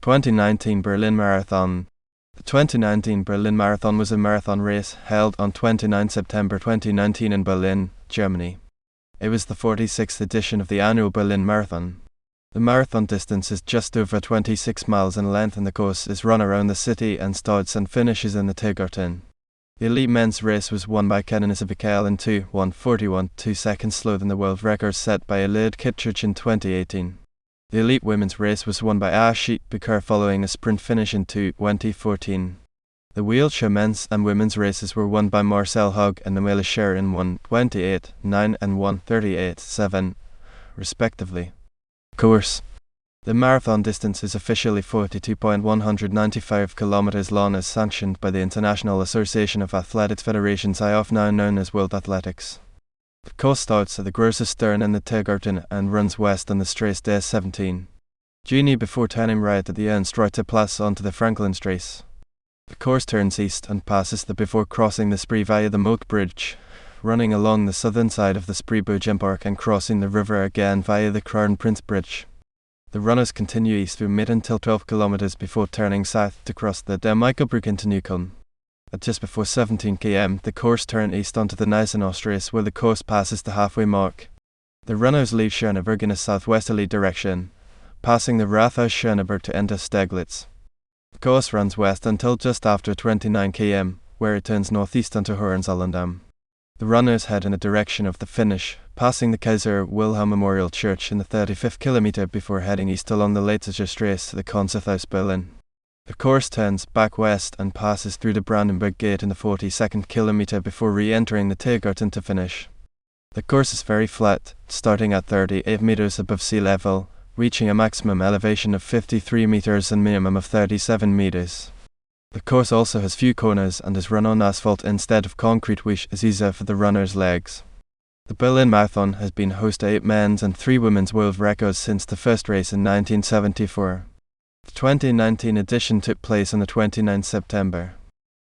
2019 Berlin Marathon. The 2019 Berlin Marathon was a marathon race held on 29 September 2019 in Berlin, Germany. It was the 46th edition of the annual Berlin Marathon. The marathon distance is just over 26 miles in length, and the course is run around the city and starts and finishes in the Tiergarten. The elite men's race was won by Kenenisa Bekele in 2:1:41, 2 seconds slower than the world record set by Eliud Kipchoge in 2018. The elite women's race was won by Ashete Bekere following a sprint finish in 2:20:14. The wheelchair men's and women's races were won by Marcel and Manuela Schär in 1:28:9 and 1:38:7, respectively. Course. The marathon distance is officially 42.195 kilometers long, as sanctioned by the International Association of Athletics Federations IOF, now known as World Athletics. The course starts at the Große Stern in the Tiergarten and runs west on the Straße des 17. Juni before turning right at the Ernst-Reuter Platz onto the Franklinstraße. The course turns east and passes the before crossing the Spree via the Moat Bridge, running along the southern side of the Spreebogen Park and crossing the river again via the Crown-Prince Bridge. The runners continue east through Mid until 12 kilometers before turning south to cross the Der Michaelbrücke into Neukölln. At just before 17 km, the course turned east onto the Gneisenaustraße, where the course passes the halfway mark. The runners leave Schöneberg in a southwesterly direction, passing the Rathaus Schöneberg to enter Steglitz. The course runs west until just after 29 km, where it turns northeast onto Hohenzollern. The runners head in the direction of the finish, passing the Kaiser Wilhelm Memorial Church in the 35th kilometer before heading east along the Leipziger Straße to the Konzerthaus Berlin. The course turns back west and passes through the Brandenburg Gate in the 42nd kilometer before re-entering the Tiergarten to finish. The course is very flat, starting at 38 meters above sea level, reaching a maximum elevation of 53 meters and minimum of 37 meters. The course also has few corners and is run on asphalt instead of concrete, which is easier for the runners' legs. The Berlin Marathon has been host to 8 men's and 3 women's world records since the first race in 1974. The 2019 edition took place on the 29th September.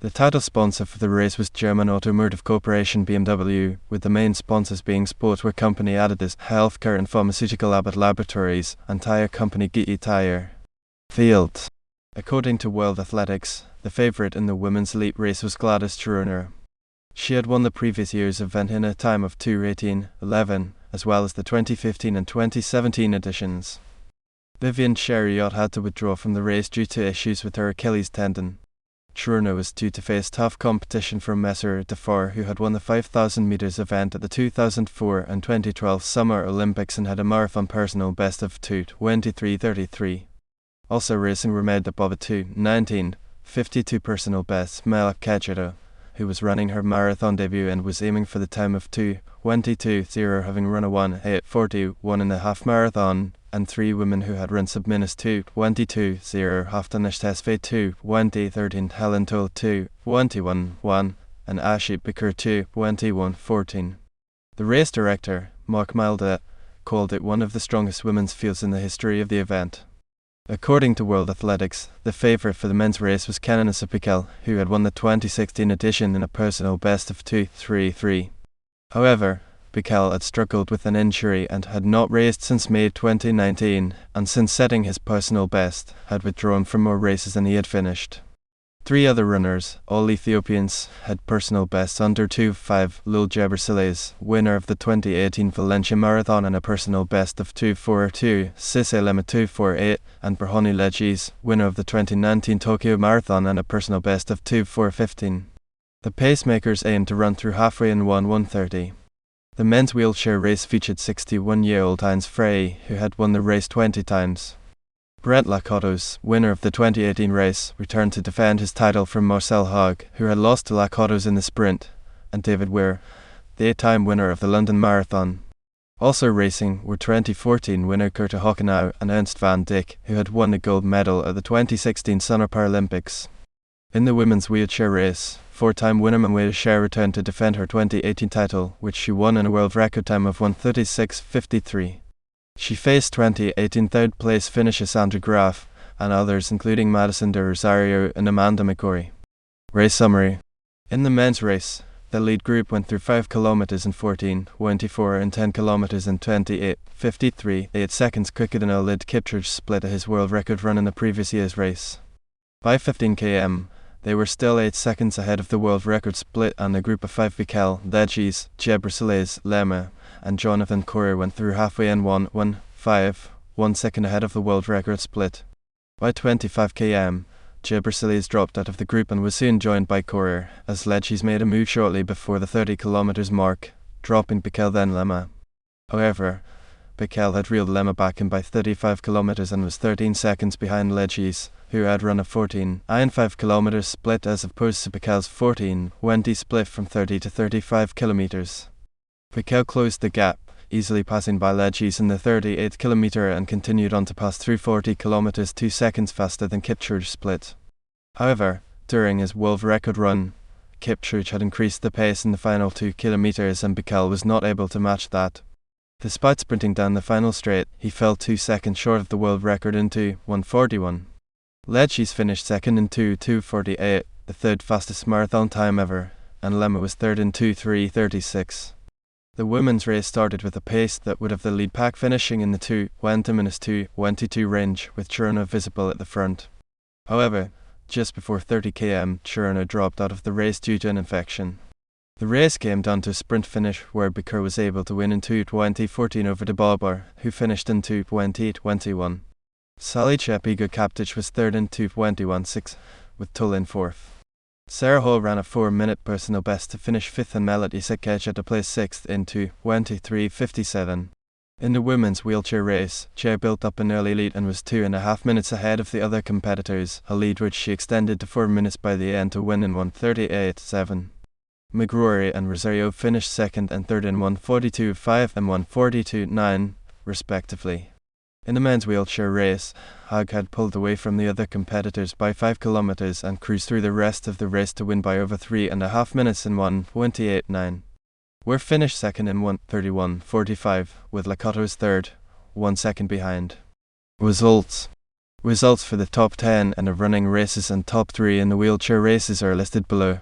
The title sponsor for the race was German automotive corporation BMW, with the main sponsors being sportswear company Adidas, healthcare and pharmaceutical Abbott Laboratories, and tire company GE Tire. Field. According to World Athletics, the favourite in the women's elite race was Gladys Turner. She had won the previous year's event in a time of 2:18:11, as well as the 2015 and 2017 editions. Vivian Chariot had to withdraw from the race due to issues with her Achilles tendon. Turner was due to face tough competition from Messer Defar, who had won the 5,000 meters event at the 2004 and 2012 Summer Olympics and had a marathon personal best of 2:23:33. Also racing were made above a 2:19:52 personal best Mela Kejiro, who was running her marathon debut and was aiming for the time of 2:22:0, having run a 1:8:41 in the half marathon, and 3 women who had run subminus 2:22:0 Haftanishtes SV 2:20:13 Helen Toll 2:21:1 and Ashete Bekere 2:21:14. The race director, Mark Milde, called it one of the strongest women's fields in the history of the event. According to World Athletics, the favourite for the men's race was Kenenisa Bekele, who had won the 2016 edition in a personal best of 2:33. However, Bekele had struggled with an injury and had not raced since May 2019, and since setting his personal best, had withdrawn from more races than he had finished. 3 other runners, all Ethiopians, had personal bests under 2:5. Lul Gebrselassie, winner of the 2018 Valencia Marathon, and a personal best of 2:42, Sisse Lema 2:48, and Berhanu Legis, winner of the 2019 Tokyo Marathon, and a personal best of 2:4:15. The pacemakers aimed to run through halfway in 1:1:30. The men's wheelchair race featured 61-year-old Heinz Frey, who had won the race 20 times. Brent Lakatos, winner of the 2018 race, returned to defend his title from Marcel, who had lost to Lakatos in the sprint, and David Weir, the 8-time winner of the London Marathon. Also racing were 2014 winner Kurt Hockenau and Ernst van Dijk, who had won the gold medal at the 2016 Summer Paralympics. In the women's wheelchair race, 4-time winner Manuela Schär returned to defend her 2018 title, which she won in a world record time of 1:36:53. She faced 2018 third-place finisher Sandra Graf, and others including Madison de Rosario and Amanda McCory. Race summary. In the men's race, The lead group went through 5 kilometers in 14:24 and 10 kilometers in 28:53, 8 seconds quicker than Eliud Kipchoge split his world record run in the previous year's race. By 15 km, they were still 8 seconds ahead of the world record split, and the group of 5 Bekele, Legis, Gebrselassie, Lema, and Jonathan Correr went through halfway in 1:15, 1 second ahead of the world record split. By 25 km, Gebrselassie dropped out of the group and was soon joined by Correr, as Legis made a move shortly before the 30 km mark, dropping Bekele then Lema. However, Bekele had reeled Lema back in by 35 km and was 13 seconds behind Legis, who had run a 14:5 km split as opposed to Bekele's 14:20 split from 30 to 35 km. Bekele closed the gap, easily passing by Legis in the 38th kilometer and continued on to pass through 40 km 2 seconds faster than Kipchoge split. However, during his world record run, Kipchoge had increased the pace in the final 2 kilometers and Bekele was not able to match that. Despite sprinting down the final straight, he fell 2 seconds short of the world record in 2:1:41. Legis finished second in 2:2:48, the third fastest marathon time ever, and Lema was third in 2:3:36. The women's race started with a pace that would have the lead pack finishing in the 2:20-2:22 range, with Schär visible at the front. However, just before 30 km, Schär dropped out of the race due to an infection. The race came down to a sprint finish where Bekele was able to win in 2:20:14 over de Barber, who finished in 2:20:21. Ashete Bekele was third in 2:21:6, with Tullin fourth. Sarah Hall ran a 4-minute personal best to finish 5th and Melody Sekech to place 6th in 2:23:57. In the women's wheelchair race, Schär built up an early lead and was 2.5 minutes ahead of the other competitors, a lead which she extended to 4 minutes by the end to win in 1:38:7. McGrory and Rosario finished second and third in 1:42:5 and 1:42:9, respectively. In the men's wheelchair race, Hag had pulled away from the other competitors by 5 kilometers and cruised through the rest of the race to win by over 3.5 minutes in 1:28:9. We're finished second in 1:31:45, with Lakato's third, 1 second behind. Results for the top 10 in the running races and top 3 in the wheelchair races are listed below.